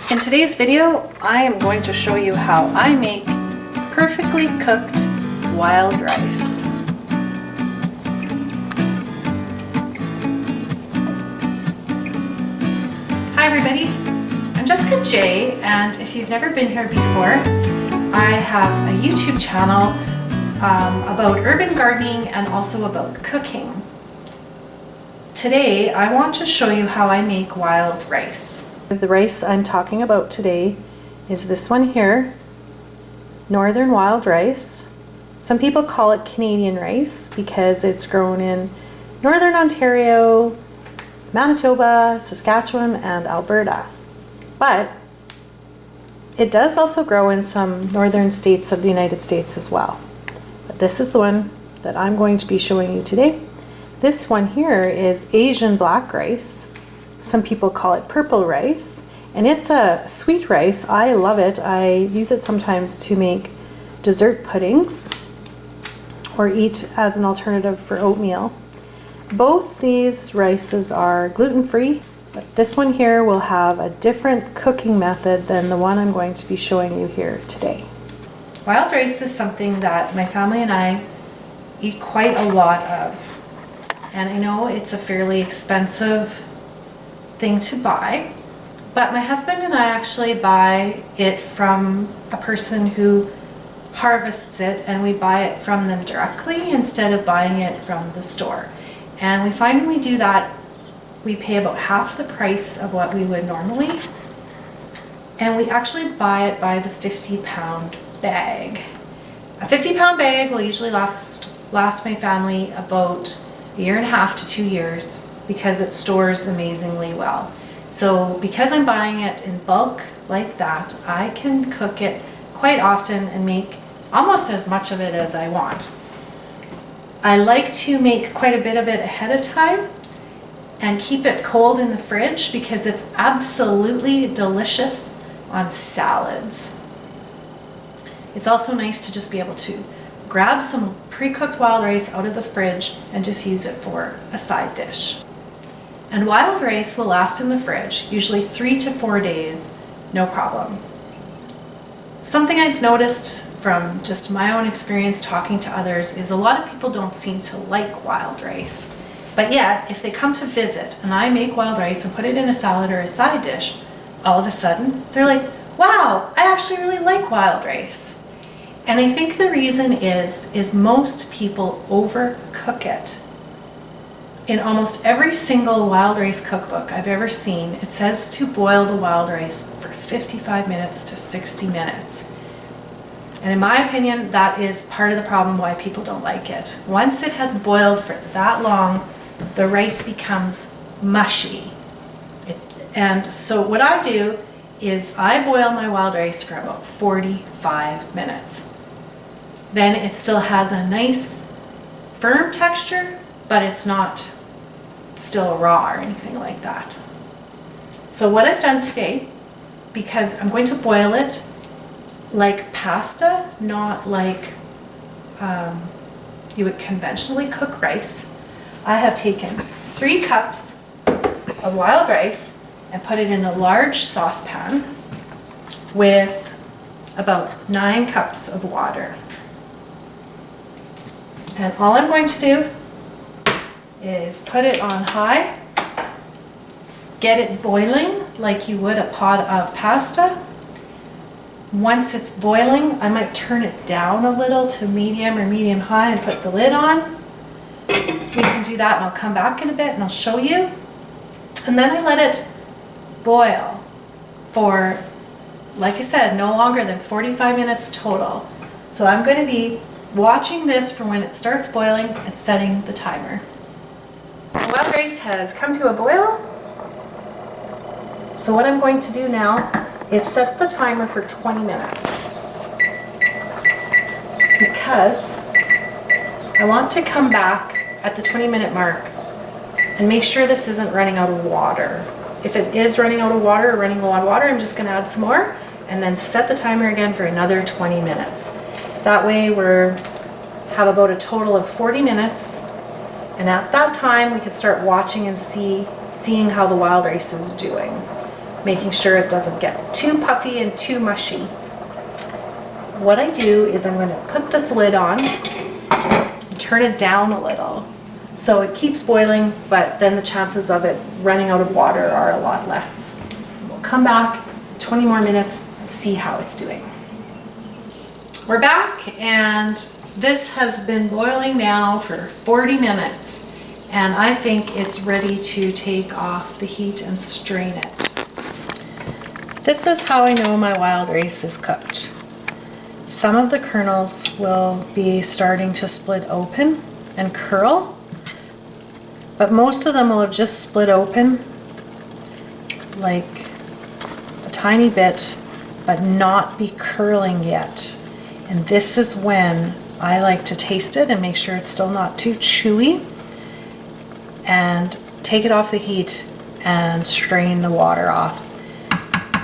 In today's video, I am going to show you how I make perfectly cooked wild rice. Hi everybody, I'm Jessica J, and if you've never been here before, I have a YouTube channel about urban gardening and also about cooking. Today, I want to show you how I make wild rice. The rice I'm talking about today is this one here, Northern Wild Rice. Some people call it Canadian rice because it's grown in Northern Ontario, Manitoba, Saskatchewan, and Alberta. But it does also grow in some northern states of the United States as well. But this is the one that I'm going to be showing you today. This one here is Asian black rice. Some people call it purple rice, and it's a sweet rice. I love it. I use it sometimes to make dessert puddings or eat as an alternative for oatmeal. Both these rices are gluten-free, but this one here will have a different cooking method than the one I'm going to be showing you here today. Wild rice is something that my family and I eat quite a lot of, and I know it's a fairly expensive thing to buy, but my husband and I actually buy it from a person who harvests it, and we buy it from them directly instead of buying it from the store. And we find when we do that, we pay about half the price of what we would normally, and we actually buy it by the 50-pound bag. A 50-pound bag will usually last my family about a year and a half to 2 years, because it stores amazingly well. So because I'm buying it in bulk like that, I can cook it quite often and make almost as much of it as I want. I like to make quite a bit of it ahead of time and keep it cold in the fridge because it's absolutely delicious on salads. It's also nice to just be able to grab some pre-cooked wild rice out of the fridge and just use it for a side dish. And wild rice will last in the fridge, usually 3 to 4 days, no problem. Something I've noticed from just my own experience talking to others is a lot of people don't seem to like wild rice. But yet, if they come to visit and I make wild rice and put it in a salad or a side dish, all of a sudden they're like, wow, I actually really like wild rice. And I think the reason is most people overcook it. In almost every single wild rice cookbook I've ever seen, it says to boil the wild rice for 55 minutes to 60 minutes. And in my opinion, that is part of the problem why people don't like it. Once it has boiled for that long, the rice becomes mushy. And so what I do is I boil my wild rice for about 45 minutes. Then it still has a nice firm texture, but it's not still raw or anything like that. So what I've done today, because I'm going to boil it like pasta, not like you would conventionally cook rice, I have taken 3 cups of wild rice and put it in a large saucepan with about 9 cups of water. And all I'm going to do is put it on high, get it boiling like you would a pot of pasta. Once it's boiling, I might turn it down a little to medium or medium high and put the lid on. We can do that, and I'll come back in a bit and I'll show you. And then I let it boil for, like I said, no longer than 45 minutes total. So I'm going to be watching this for when it starts boiling and setting the timer. Wild rice has come to a boil. So what I'm going to do now is set the timer for 20 minutes because I want to come back at the 20-minute mark and make sure this isn't running out of water. If it is running out of water or running low on water, I'm just going to add some more and then set the timer again for another 20 minutes. That way we have about a total of 40 minutes. And at that time, we could start watching and seeing how the wild rice is doing. making sure it doesn't get too puffy and too mushy. What I do is I'm going to put this lid on and turn it down a little. So it keeps boiling, but then the chances of it running out of water are a lot less. We'll come back 20 more minutes and see how it's doing. We're back, and this has been boiling now for 40 minutes, and I think it's ready to take off the heat and strain it. This is how I know my wild rice is cooked. Some of the kernels will be starting to split open and curl, but most of them will have just split open like a tiny bit, but not be curling yet. And this is when I like to taste it and make sure it's still not too chewy, and take it off the heat and strain the water off.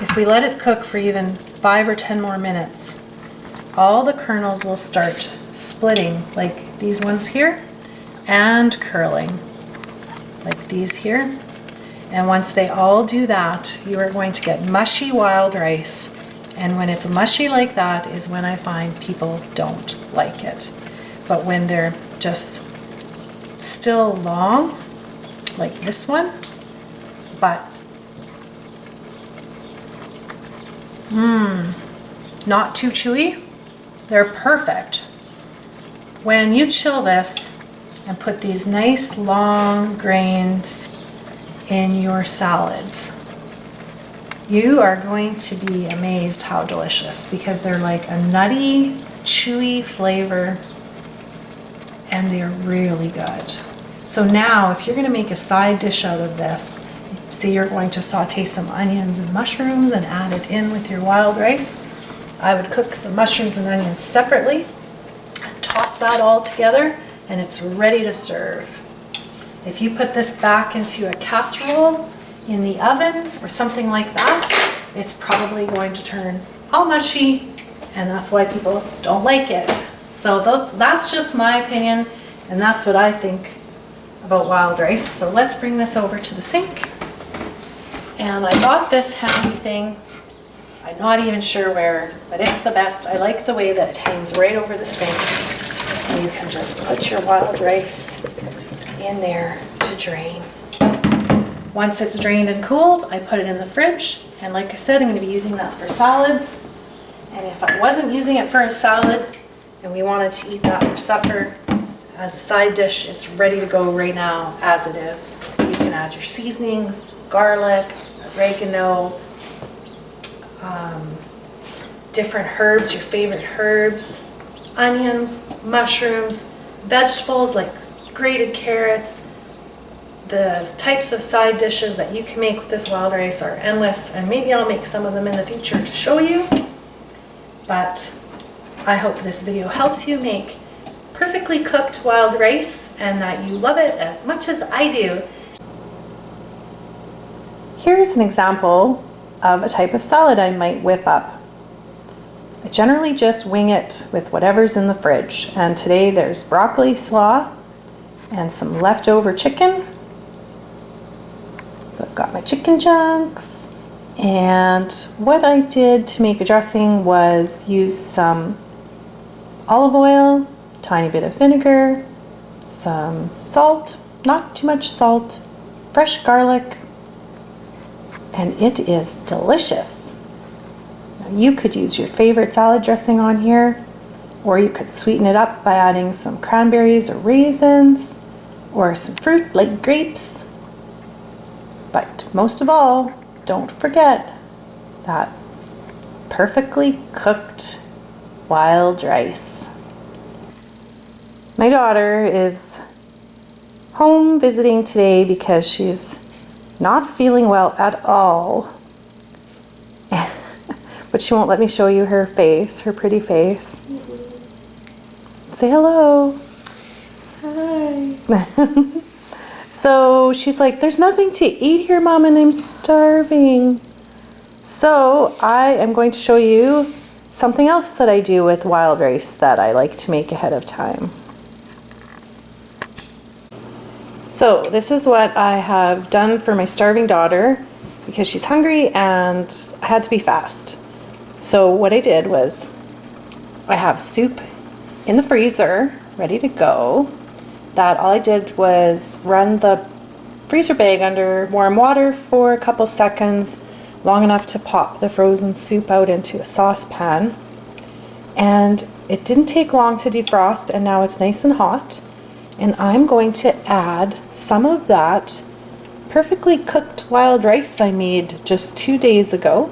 If we let it cook for even 5 or 10 more minutes, all the kernels will start splitting, like these ones here, and curling like these here. And once they all do that, you are going to get mushy wild rice. And when it's mushy like that is when I find people don't like it. But when they're just still long, like this one, but not too chewy, they're perfect. When you chill this and put these nice long grains in your salads, you are going to be amazed how delicious, because they're like a nutty, chewy flavor, and they're really good. So now if you're going to make a side dish out of this, say you're going to saute some onions and mushrooms and add it in with your wild rice, I would cook the mushrooms and onions separately, toss that all together, and it's ready to serve. If you put this back into a casserole in the oven or something like that, it's probably going to turn all mushy, and that's why people don't like it. So that's just my opinion, and that's what I think about wild rice. So let's bring this over to the sink. And I got this handy thing. I'm not even sure where, but it's the best. I like the way that it hangs right over the sink. And you can just put your wild rice in there to drain. Once it's drained and cooled, I put it in the fridge. And like I said, I'm going to be using that for salads. And if I wasn't using it for a salad and we wanted to eat that for supper as a side dish, it's ready to go right now as it is. You can add your seasonings, garlic, oregano, different herbs, your favorite herbs, onions, mushrooms, vegetables like grated carrots. The types of side dishes that you can make with this wild rice are endless, and maybe I'll make some of them in the future to show you. But I hope this video helps you make perfectly cooked wild rice and that you love it as much as I do. Here's an example of a type of salad I might whip up. I generally just wing it with whatever's in the fridge, and today there's broccoli slaw and some leftover chicken. So I've got my chicken chunks, and what I did to make a dressing was use some olive oil, tiny bit of vinegar, some salt, not too much salt, fresh garlic, and it is delicious. Now you could use your favorite salad dressing on here, or you could sweeten it up by adding some cranberries or raisins or some fruit like grapes. But most of all, don't forget that perfectly cooked wild rice. My daughter is home visiting today because she's not feeling well at all. But she won't let me show you her face, her pretty face. Say hello. Hi. So she's like, there's nothing to eat here, Mom, and I'm starving. So I am going to show you something else that I do with wild rice that I like to make ahead of time. So this is what I have done for my starving daughter. because she's hungry and I had to be fast. So what I did was I have soup in the freezer ready to go. That all I did was run the freezer bag under warm water for a couple seconds, long enough to pop the frozen soup out into a saucepan. And it didn't take long to defrost, and now it's nice and hot. And I'm going to add some of that perfectly cooked wild rice I made just 2 days ago.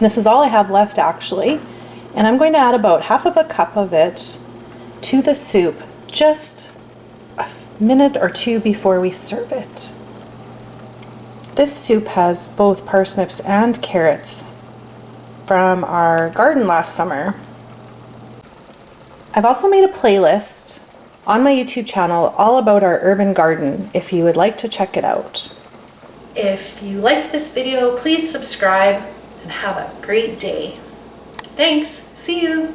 This is all I have left actually. And I'm going to add about half of a cup of it to the soup, just a minute or two before we serve it. This soup has both parsnips and carrots from our garden last summer. I've also made a playlist on my YouTube channel all about our urban garden if you would like to check it out. If you liked this video, please subscribe and have a great day. Thanks. See you.